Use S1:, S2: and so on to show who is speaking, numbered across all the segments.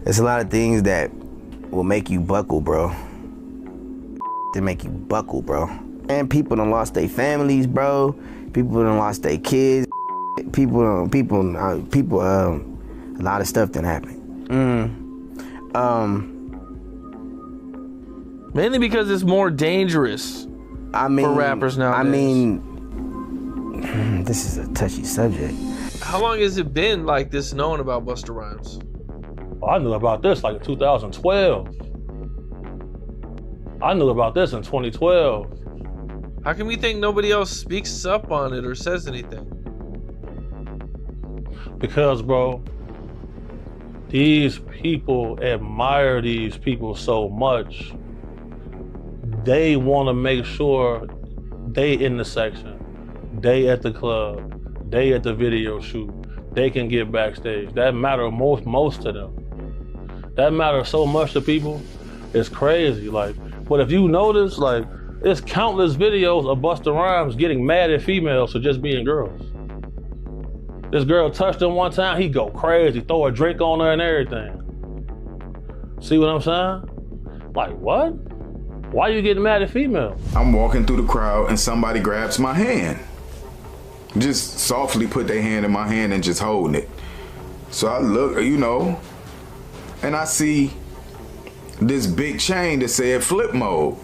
S1: There's a lot of things that will make you buckle, bro. They make you buckle, bro. And people done lost their families, bro. People done lost their kids. A lot of stuff done happened.
S2: Mainly because it's more dangerous for rappers nowadays.
S1: This is a touchy subject.
S2: How long has it been like this known about Busta Rhymes?
S3: I knew about this like in 2012. I knew about this in 2012.
S2: How can we think nobody else speaks up on it or says anything?
S3: Because, bro, these people admire these people so much. They want to make sure they in the section, they at the club, they at the video shoot, they can get backstage. That matter most to them. That matters so much to people. It's crazy. Like, but if you notice, like, it's countless videos of Busta Rhymes getting mad at females for just being girls. This girl touched him one time, he go crazy, throw a drink on her and everything. See what I'm saying? Like, what? Why you getting mad at females?
S4: I'm walking through the crowd and somebody grabs my hand. Just softly put their hand in my hand and just holding it. So I look, you know, and I see this big chain that said flip mode.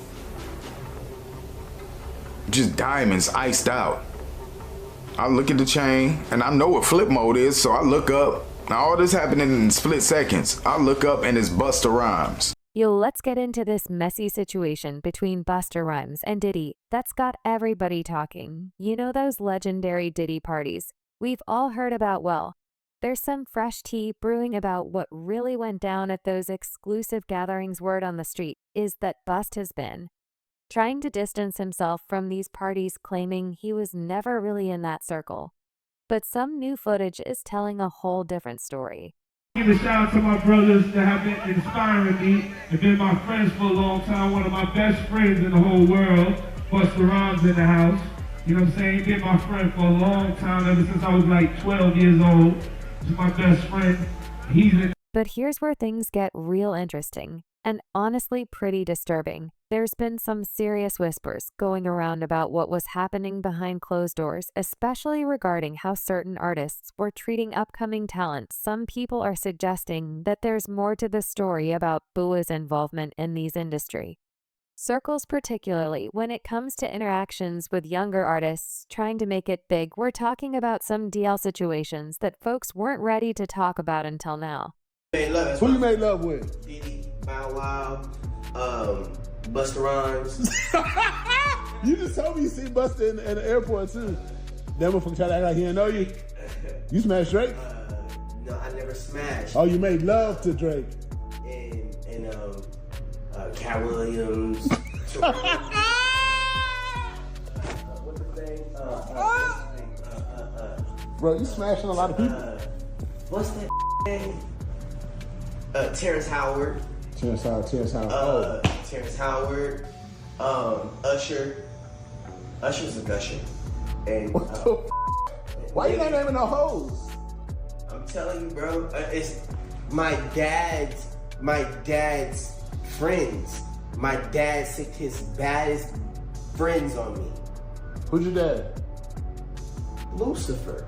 S4: Just diamonds iced out. I look at the chain and I know what flip mode is, so I look up. Now all this happening in split seconds. I look up and it's Busta Rhymes.
S5: Yo, let's get into this messy situation between Busta Rhymes and Diddy that's got everybody talking. You know those legendary Diddy parties we've all heard about? Well, there's some fresh tea brewing about what really went down at those exclusive gatherings. Word on the street is that Bust has been trying to distance himself from these parties, claiming he was never really in that circle. But some new footage is telling a whole different story.
S6: Give a shout out to my brothers that have been inspiring me and been my friends for a long time. One of my best friends in the whole world, Busta Rhymes in the house. You know what I'm saying? He's been my friend for a long time, ever since I was like 12 years old. He's my best friend.
S5: But here's where things get real interesting and honestly pretty disturbing. There's been some serious whispers going around about what was happening behind closed doors, especially regarding how certain artists were treating upcoming talent. Some people are suggesting that there's more to the story about Bua's involvement in these industry circles, particularly when it comes to interactions with younger artists trying to make it big. We're talking about some DL situations that folks weren't ready to talk about until now.
S1: Who you made love with?
S7: Diddy, Bow Wow, Busta Rhymes.
S1: You just told me you see Busta in the airport too. That motherfucker try to act like he didn't know you. You smashed Drake?
S7: No, I never smashed.
S1: Oh, you made love to Drake.
S7: And Cat Williams. What's the name?
S1: Bro, you smashing a lot of people.
S7: What's that name? Terrence Howard.
S1: Terrence Howard.
S7: Terrence Howard. Usher. Usher's a gusher. And
S1: what the why you not naming no hoes?
S7: I'm telling you, bro. It's my dad's friends. My dad sicked his baddest friends on me.
S1: Who's your dad?
S7: Lucifer.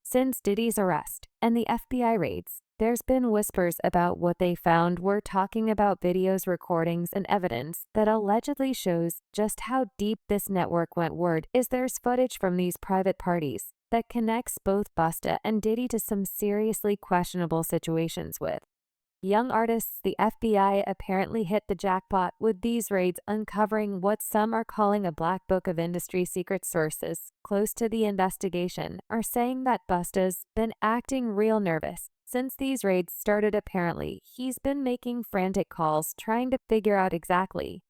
S5: Since Diddy's arrest and the FBI raids, there's been whispers about what they found. We're talking about videos, recordings, and evidence that allegedly shows just how deep this network went. Word is there's footage from these private parties that connects both Busta and Diddy to some seriously questionable situations with young artists. The FBI apparently hit the jackpot with these raids, uncovering what some are calling a black book of industry secrets. Sources close to the investigation are saying that Busta's been acting real nervous since these raids started. Apparently, he's been making frantic calls trying to figure out exactly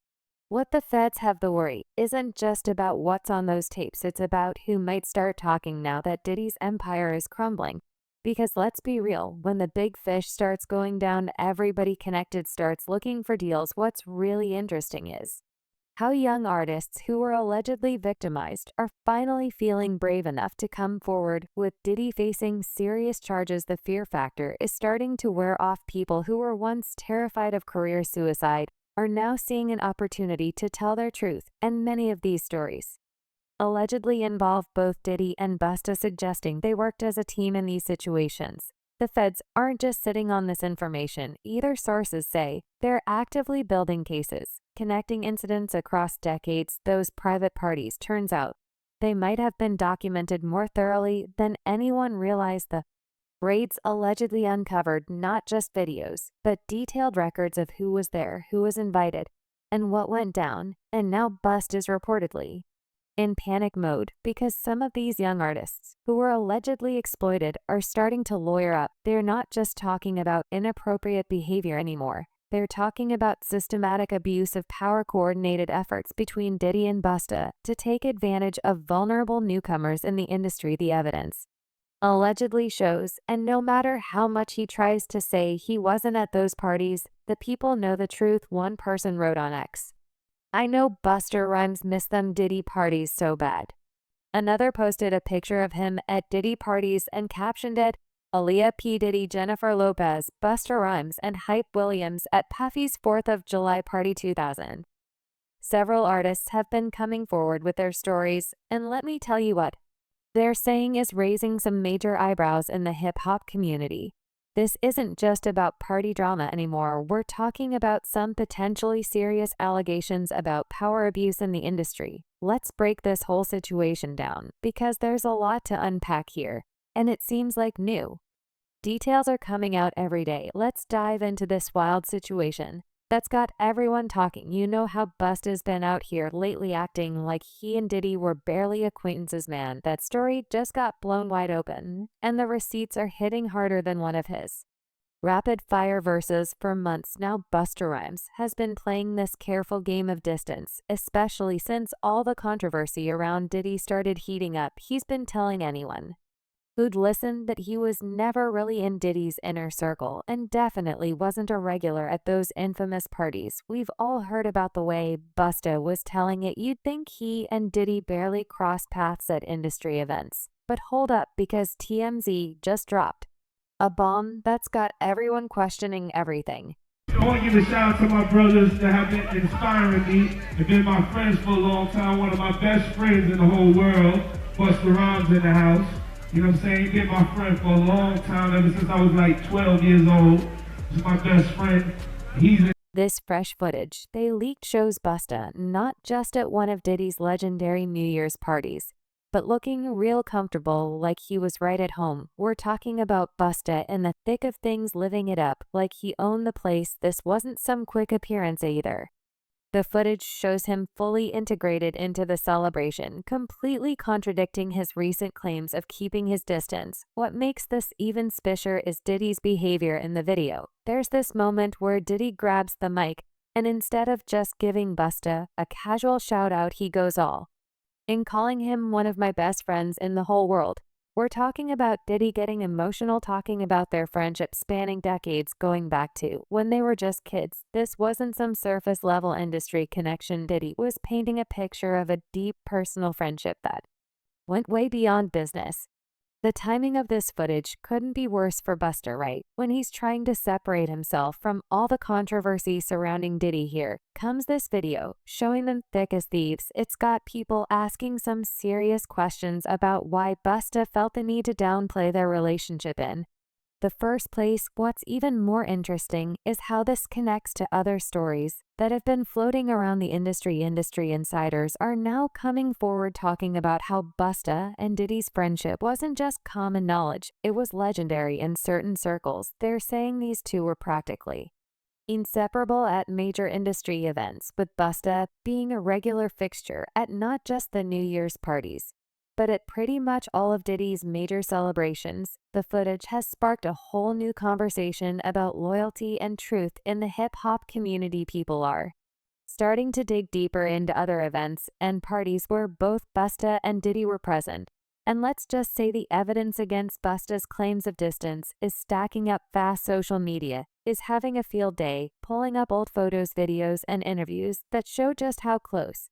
S5: what the feds have. The worry isn't just about what's on those tapes, it's about who might start talking now that Diddy's empire is crumbling. Because let's be real, when the big fish starts going down, everybody connected starts looking for deals. What's really interesting is How young artists who were allegedly victimized are finally feeling brave enough to come forward. With Diddy facing serious charges, the fear factor is starting to wear off. People who were once terrified of career suicide are now seeing an opportunity to tell their truth, and many of these stories allegedly involve both Diddy and Busta, suggesting they worked as a team in these situations. The feds aren't just sitting on this information. Either sources say they're actively building cases, connecting incidents across decades. Those private parties, turns out, they might have been documented more thoroughly than anyone realized. The raids allegedly uncovered not just videos, but detailed records of who was there, who was invited, and what went down. And now Bust is reportedly in panic mode because some of these young artists who were allegedly exploited are starting to lawyer up. They're not just talking about inappropriate behavior anymore. They're talking about systematic abuse of power, coordinated efforts between Diddy and Busta to take advantage of vulnerable newcomers in the industry. The evidence allegedly shows, and no matter how much he tries to say he wasn't at those parties, the people know the truth. One person wrote on X, "I know Busta Rhymes missed them Diddy parties so bad." Another posted a picture of him at Diddy parties and captioned it, "Aaliyah P. Diddy, Jennifer Lopez, Busta Rhymes, and Hype Williams at Puffy's 4th of July party 2000. Several artists have been coming forward with their stories, and let me tell you what they're saying is raising some major eyebrows in the hip-hop community. This isn't just about party drama anymore. We're talking about some potentially serious allegations about power abuse in the industry. Let's break this whole situation down, because there's a lot to unpack here, and it seems like new details are coming out every day. Let's dive into this wild situation that's got everyone talking. You know how Busta's been out here lately acting like he and Diddy were barely acquaintances. Man, that story just got blown wide open, and the receipts are hitting harder than one of his rapid fire verses. For months now, Busta Rhymes has been playing this careful game of distance, especially since all the controversy around Diddy started heating up. He's been telling anyone who'd listen that he was never really in Diddy's inner circle and definitely wasn't a regular at those infamous parties. We've all heard about the way Busta was telling it. You'd think he and Diddy barely crossed paths at industry events. But hold up, because TMZ just dropped a bomb that's got everyone questioning everything.
S6: I want to give a shout out to my brothers that have been inspiring me and been my friends for a long time. One of my best friends in the whole world, Busta Rhymes in the house. You know what I'm saying? Been my friend for a long time, ever since I was like 12 years old. He's my best friend.
S5: This fresh footage they leaked shows Busta not just at one of Diddy's legendary New Year's parties, but looking real comfortable, like he was right at home. We're talking about Busta in the thick of things, living it up like he owned the place. This wasn't some quick appearance either. The footage shows him fully integrated into the celebration, completely contradicting his recent claims of keeping his distance. What makes this even spicier is Diddy's behavior in the video. There's this moment where Diddy grabs the mic, and instead of just giving Busta a casual shout out, he goes all in, calling him one of my best friends in the whole world. We're talking about Diddy getting emotional, talking about their friendship spanning decades, going back to when they were just kids. This wasn't some surface level industry connection. Diddy was painting a picture of a deep personal friendship that went way beyond business. The timing of this footage couldn't be worse for Busta, right? When he's trying to separate himself from all the controversy surrounding Diddy, here comes this video showing them thick as thieves. It's got people asking some serious questions about why Busta felt the need to downplay their relationship in the first place. What's even more interesting is how this connects to other stories that have been floating around the industry. Industry insiders are now coming forward talking about how Busta and Diddy's friendship wasn't just common knowledge, it was legendary in certain circles. They're saying these two were practically inseparable at major industry events, with Busta being a regular fixture at not just the New Year's parties, but at pretty much all of Diddy's major celebrations. The footage has sparked a whole new conversation about loyalty and truth in the hip-hop community. People are starting to dig deeper into other events and parties where both Busta and Diddy were present. And let's just say the evidence against Busta's claims of distance is stacking up fast. Social media is having a field day, pulling up old photos, videos, and interviews that show just how close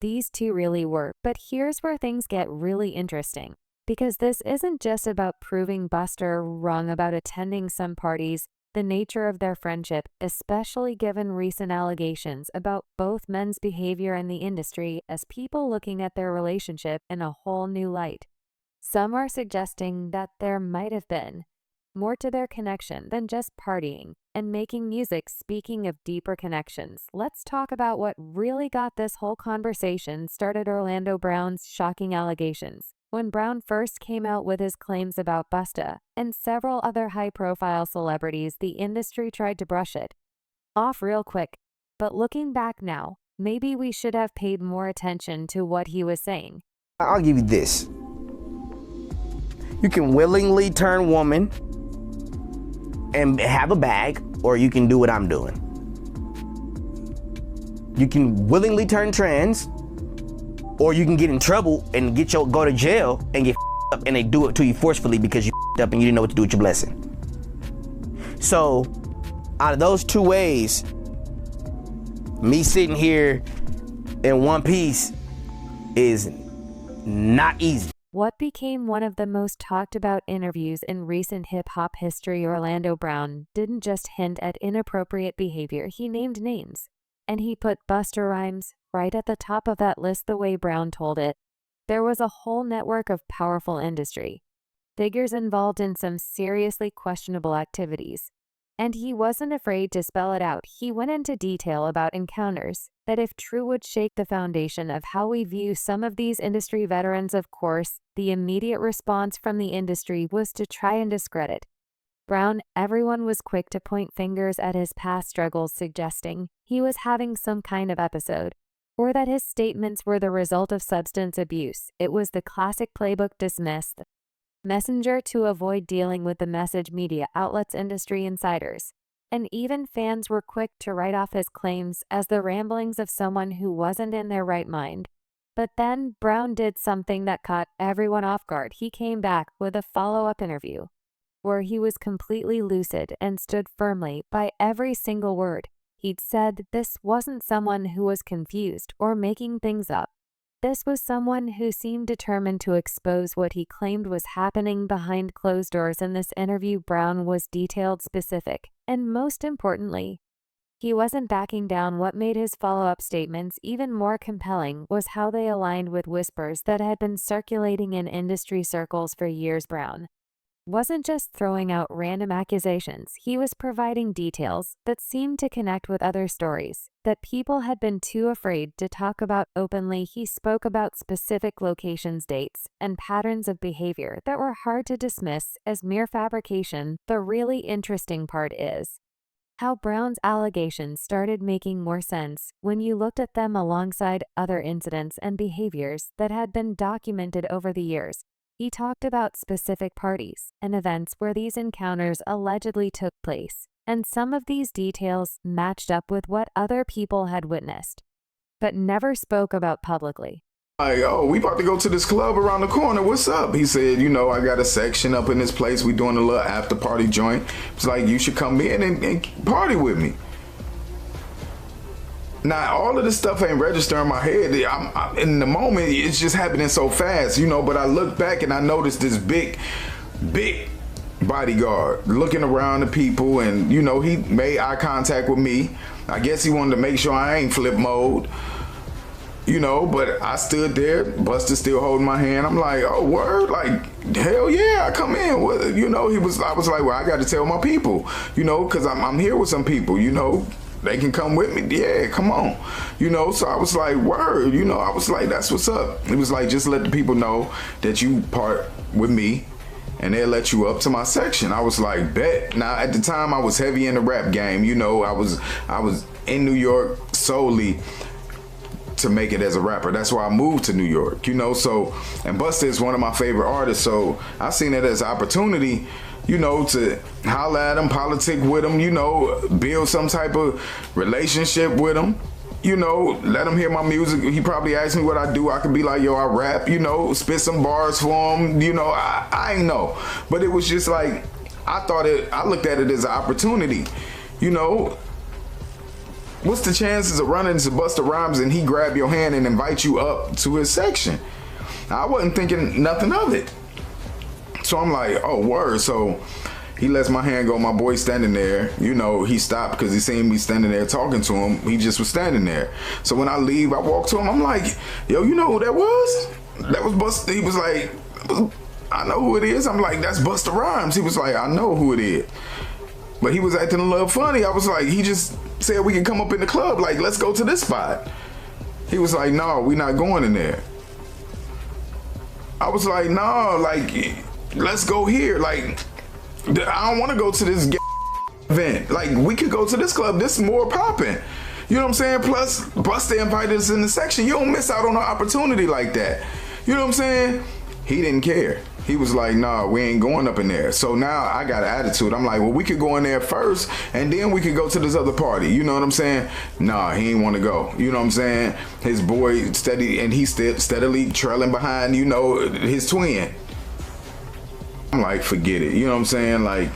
S5: these two really were. But here's where things get really interesting, because this isn't just about proving Busta wrong about attending some parties. The nature of their friendship, especially given recent allegations about both men's behavior in the industry, as people looking at their relationship in a whole new light. Some are suggesting that there might have been more to their connection than just partying and making music. Speaking of deeper connections, let's talk about what really got this whole conversation started: Orlando Brown's shocking allegations. When Brown first came out with his claims about Busta and several other high-profile celebrities, the industry tried to brush it off real quick. But looking back now, maybe we should have paid more attention to what he was saying.
S1: I'll give you this. You can willingly turn woman and have a bag, or you can do what I'm doing. You can willingly turn trans, or you can get in trouble and go to jail and get up, and they do it to you forcefully because you up and you didn't know what to do with your blessing. So, out of those two ways, me sitting here in one piece is not easy.
S5: What became one of the most talked about interviews in recent hip-hop history, Orlando Brown didn't just hint at inappropriate behavior, he named names. And he put Busta Rhymes right at the top of that list. The way Brown told it, there was a whole network of powerful industry figures involved in some seriously questionable activities. And he wasn't afraid to spell it out. He went into detail about encounters that, if true, would shake the foundation of how we view some of these industry veterans. Of course, the immediate response from the industry was to try and discredit Brown. Everyone was quick to point fingers at his past struggles, suggesting he was having some kind of episode, or that his statements were the result of substance abuse. It was the classic playbook: dismiss the messenger to avoid dealing with the message. Media outlets, industry insiders, and even fans were quick to write off his claims as the ramblings of someone who wasn't in their right mind. But then Brown did something that caught everyone off guard. He came back with a follow-up interview where he was completely lucid and stood firmly by every single word he'd said. This wasn't someone who was confused or making things up. This was someone who seemed determined to expose what he claimed was happening behind closed doors. In this interview, Brown was detailed, specific, and most importantly, he wasn't backing down. What made his follow-up statements even more compelling was how they aligned with whispers that had been circulating in industry circles for years. Brown wasn't just throwing out random accusations. He was providing details that seemed to connect with other stories that people had been too afraid to talk about openly. He spoke about specific locations, dates, and patterns of behavior that were hard to dismiss as mere fabrication. The really interesting part is how Brown's allegations started making more sense when you looked at them alongside other incidents and behaviors that had been documented over the years. He talked about specific parties and events where these encounters allegedly took place, and some of these details matched up with what other people had witnessed, but never spoke about publicly.
S4: Like, oh, we about to go to this club around the corner. What's up? He said, you know, I got a section up in this place. We doing a little after party joint. It's like, you should come in and party with me. Now, all of this stuff ain't registering in my head. I'm in the moment, it's just happening so fast, you know, but I look back and I noticed this big bodyguard looking around the people, and, you know, he made eye contact with me. I guess he wanted to make sure I ain't flip mode, you know, but I stood there, Busta still holding my hand. I'm like, oh, word? Like, hell yeah, I come in. Well, you know, I was like, well, I got to tell my people, you know, because I'm here with some people, you know. They can come with me. Yeah, come on. You know, so I was like, word, you know, I was like, that's what's up. It was like, just let the people know that you part with me and they'll let you up to my section. I was like, bet. Now, at the time, I was heavy in the rap game. You know, I was in New York solely to make it as a rapper. That's why I moved to New York, you know, so, and Busta is one of my favorite artists, so I seen it as an opportunity, you know, to holler at him, politic with him, you know, build some type of relationship with him, you know, let him hear my music. He probably asked me what I do. I could be like, yo, I rap, you know, spit some bars for him, you know, I ain't know. But it was just like, I looked at it as an opportunity. You know, what's the chances of running into Busta Rhymes and he grab your hand and invite you up to his section? I wasn't thinking nothing of it. So I'm like, oh, word. So he lets my hand go. My boy standing there. You know, he stopped because he seen me standing there talking to him. He just was standing there. So when I leave, I walk to him. I'm like, yo, you know who that was? That was Busta. He was like, I know who it is. I'm like, that's Busta Rhymes. He was like, I know who it is. But he was acting a little funny. I was like, he just said we can come up in the club. Like, let's go to this spot. He was like, no, we not going in there. I was like, no, like, let's go here. Like, I don't want to go to this event. Like, we could go to this club. This is more popping. You know what I'm saying? Plus, Busta invited us in the section. You don't miss out on an opportunity like that. You know what I'm saying? He didn't care. He was like, nah, we ain't going up in there. So now I got an attitude. I'm like, well, we could go in there first, and then we could go to this other party. You know what I'm saying? Nah, he ain't want to go. You know what I'm saying? His boy steady, and he's steadily trailing behind, you know, his twin. I'm like, forget it. You know what I'm saying? Like,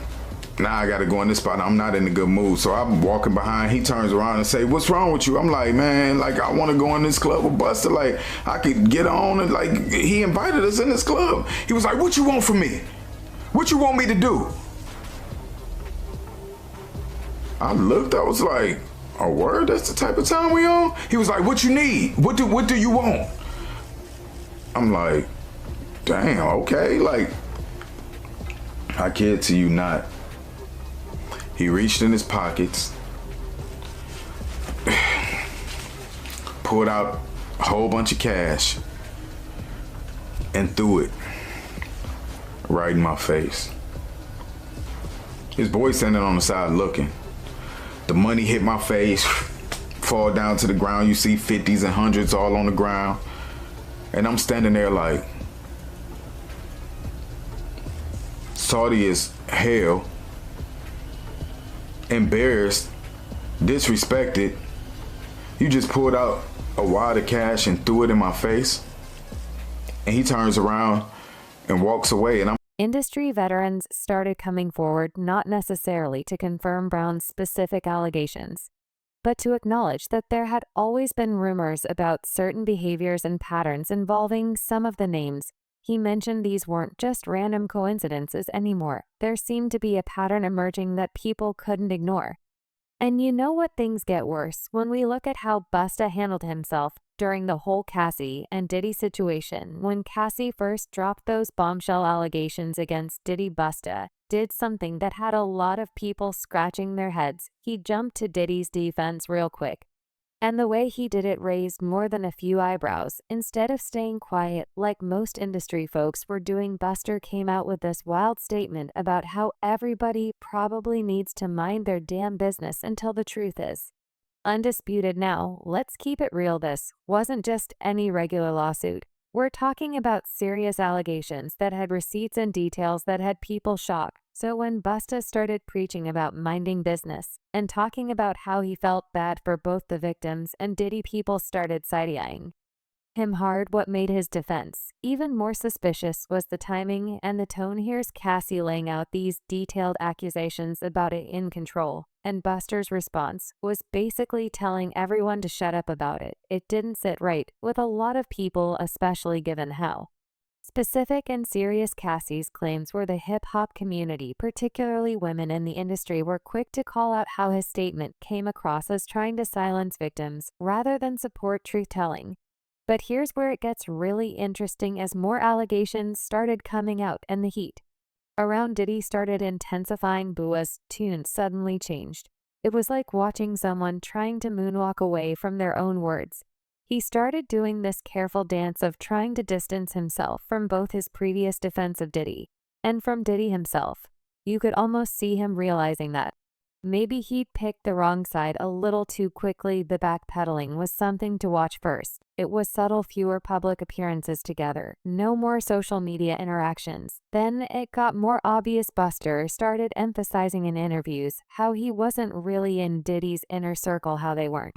S4: now I got to go in this spot. I'm not in a good mood. So I'm walking behind. He turns around and say, what's wrong with you? I'm like, man, like, I want to go in this club with Busta. Like, I could get on and, like, he invited us in this club. He was like, what you want from me? What you want me to do? I looked, I was like, a word? That's the type of time we on? He was like, what you need? What do you want? I'm like, damn, okay. Like, I kid to you not. He reached in his pockets, pulled out a whole bunch of cash, and threw it right in my face. His boy standing on the side looking. The money hit my face, fall down to the ground. You see 50s and 100s all on the ground. And I'm standing there like, salty as hell, embarrassed, disrespected. You just pulled out a wad of cash and threw it in my face. And he turns around and walks away. And
S5: Industry veterans started coming forward not necessarily to confirm Brown's specific allegations, but to acknowledge that there had always been rumors about certain behaviors and patterns involving some of the names. He mentioned these weren't just random coincidences anymore. There seemed to be a pattern emerging that people couldn't ignore. And you know what, things get worse when we look at how Busta handled himself during the whole Cassie and Diddy situation. When Cassie first dropped those bombshell allegations against Diddy, Busta did something that had a lot of people scratching their heads. He jumped to Diddy's defense real quick. And the way he did it raised more than a few eyebrows. Instead of staying quiet like most industry folks were doing, Busta came out with this wild statement about how everybody probably needs to mind their damn business until the truth is undisputed. Now, let's keep it real. This wasn't just any regular lawsuit. We're talking about serious allegations that had receipts and details that had people shocked. So when Busta started preaching about minding business and talking about how he felt bad for both the victims and Diddy, people started side-eyeing him hard. What made his defense even more suspicious was the timing and the tone. Here's Cassie laying out these detailed accusations about it in control, and Busta's response was basically telling everyone to shut up about it. It didn't sit right with a lot of people, especially given how specific and serious Cassie's claims were. The hip-hop community, particularly women in the industry, were quick to call out how his statement came across as trying to silence victims rather than support truth-telling. But here's where it gets really interesting. As more allegations started coming out and the heat around Diddy started intensifying, Busta's tune suddenly changed. It was like watching someone trying to moonwalk away from their own words. He started doing this careful dance of trying to distance himself from both his previous defense of Diddy and from Diddy himself. You could almost see him realizing that maybe he'd picked the wrong side a little too quickly. The backpedaling was something to watch first. It was subtle, fewer public appearances together, no more social media interactions. Then it got more obvious. Busta started emphasizing in interviews how he wasn't really in Diddy's inner circle, how they weren't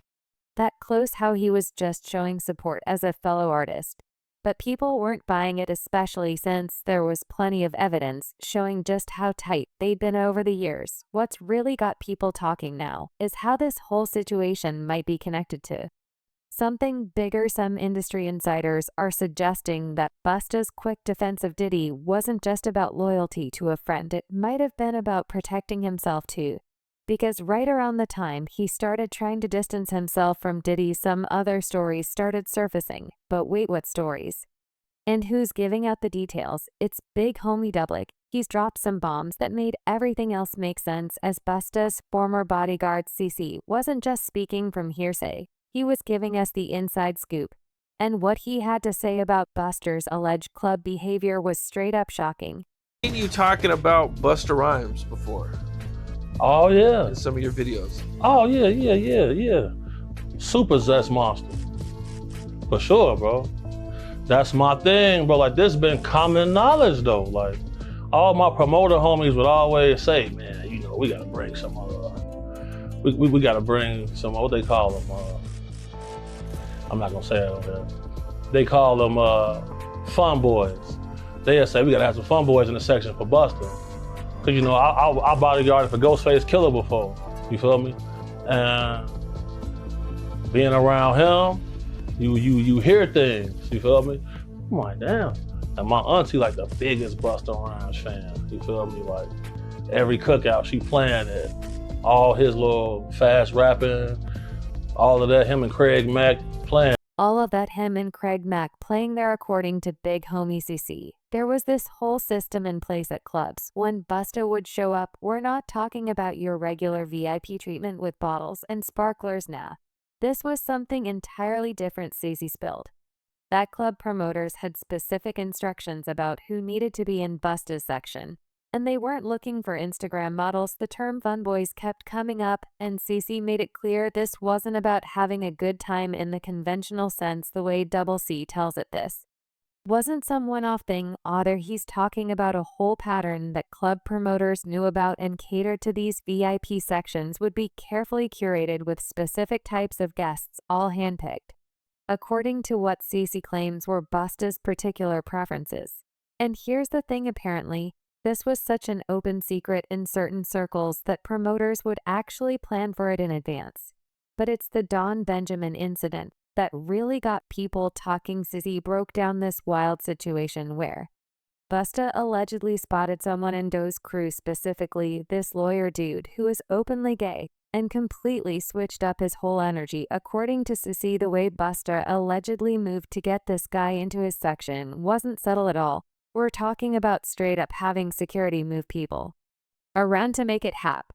S5: that close, how he was just showing support as a fellow artist. But people weren't buying it, especially since there was plenty of evidence showing just how tight they'd been over the years. What's really got people talking now is how this whole situation might be connected to something bigger. Some industry insiders are suggesting that Busta's quick defense of Diddy wasn't just about loyalty to a friend, it might have been about protecting himself too. Because right around the time he started trying to distance himself from Diddy, some other stories started surfacing. But wait, what stories? And who's giving out the details? It's Big Homie Doublick. He's dropped some bombs that made everything else make sense, as Busta's former bodyguard CC wasn't just speaking from hearsay. He was giving us the inside scoop. And what he had to say about Busta's alleged club behavior was straight up shocking.
S2: I've seen you talking about Busta Rhymes before.
S3: Oh, yeah.
S2: In some of your videos.
S3: Oh, yeah. Super zest monster. For sure, bro. That's my thing, bro. Like, this been common knowledge, though. Like, all my promoter homies would always say, man, you know, we gotta bring some, we gotta bring some, what they call them, I'm not gonna say it on there. They call them fun boys. They'll say, we gotta have some fun boys in the section for Busta. Cause you know, I bodyguarded for Ghostface Killer before, you feel me? And being around him, you hear things, you feel me? I'm like, damn. And my auntie like the biggest Busta Rhymes fan, you feel me? Like every cookout she playing it, all his little fast rapping, all of that, him and Craig Mack playing.
S5: All of that, him and Craig Mack playing there, according to Big Homie CC. There was this whole system in place at clubs. When Busta would show up, we're not talking about your regular VIP treatment with bottles and sparklers now. This was something entirely different, CC spilled. That club promoters had specific instructions about who needed to be in Busta's section. And they weren't looking for Instagram models. The term fun boys kept coming up, and CC made it clear this wasn't about having a good time in the conventional sense the way Double C tells it. This wasn't some one-off thing. Either he's talking about a whole pattern that club promoters knew about and catered to. These VIP sections would be carefully curated with specific types of guests, all handpicked according to what CC claims were Busta's particular preferences. And here's the thing, apparently this was such an open secret in certain circles that promoters would actually plan for it in advance. But it's the Don Benjamin incident that really got people talking. CC broke down this wild situation where Busta allegedly spotted someone in Doe's crew, specifically this lawyer dude who is openly gay, and completely switched up his whole energy. According to CC, the way Busta allegedly moved to get this guy into his section wasn't subtle at all. We're talking about straight up having security move people around to make it happen.